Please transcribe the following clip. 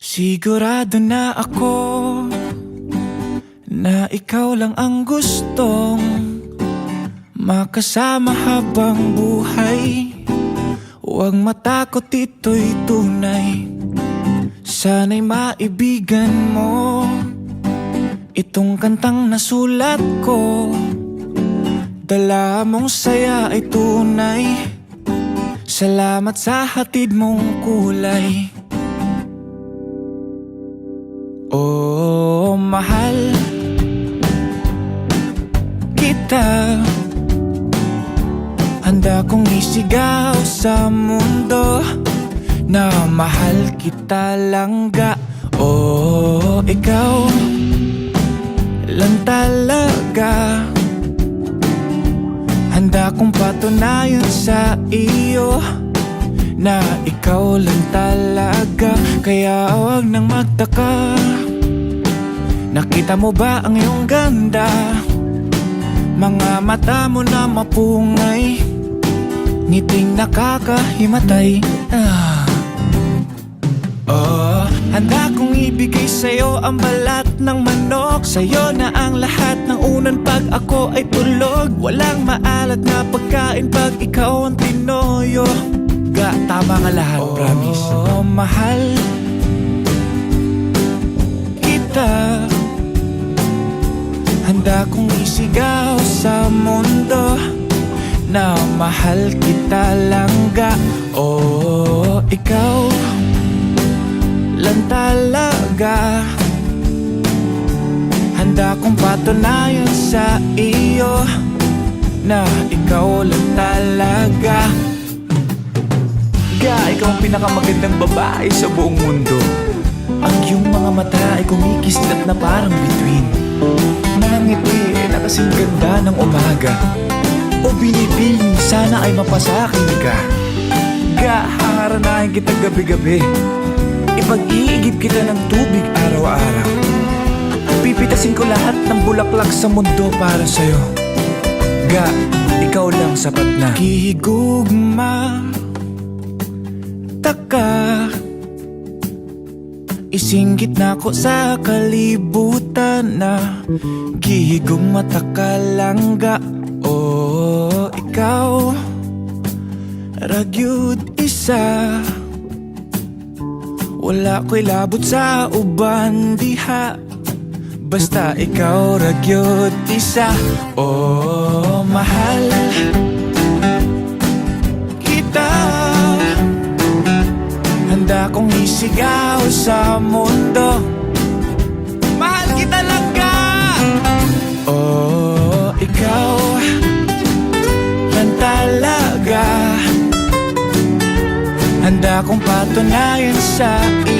Sigurado na ako na ikaw lang ang gustong makasama habang buhay. Huwag matakot, ito'y tunay. Sana'y maibigan mo itong kantang nasulat ko. Dala mong saya ay tunay. Salamat sa hatid mong kulay. Oh, mahal kita. Handa kong isigaw sa mundo na mahal kita langga. Oh, ikaw lang talaga. Handa kong patunayan sa iyo na ikaw lang talaga. Kaya huwag nang magtaka. Nakita mo ba ang iyong ganda? Mga mata mo na mapungay, ngiting nakakahimatay. Oh, handa kong ibigay sa'yo ang balat ng manok. Sa'yo na ang lahat ng unan pag ako ay tulog. Walang maalat na pagkain pag ikaw ang tinoyo. Ga, tama nga lahat, promise. Oh, mahal kita. Handa kong isigaw sa mundo na mahal kita langga. Oh, ikaw lang talaga. Handa kong patunayan sa iyo na ikaw lang talaga. Ga, ikaw ang pinakamagandang babae sa buong mundo. Ang iyong mga mata ay kumikislat na parang bituin. Nangangiti na kasing ganda ng umaga. O binibini, sana ay mapasakin ka. Ga, haharanahin kita gabi-gabi. Ipag-iigib kita ng tubig araw-araw. Pipitasin ko lahat ng bulaklak sa mundo para sa'yo. Ga, ikaw lang sapat na. Kihigugma taka, isinggit na ko sa kalibutan na gihigong mata ka langga. Oh, ikaw ragyud isa. Wala ko'y labot sa uban diha, basta ikaw ragyud isa. Oh, mahal kita. Handa kong isigaw sa mundo, mahal kita langga. Oh, ikaw lang talaga. Handa kong patunayan sa iyo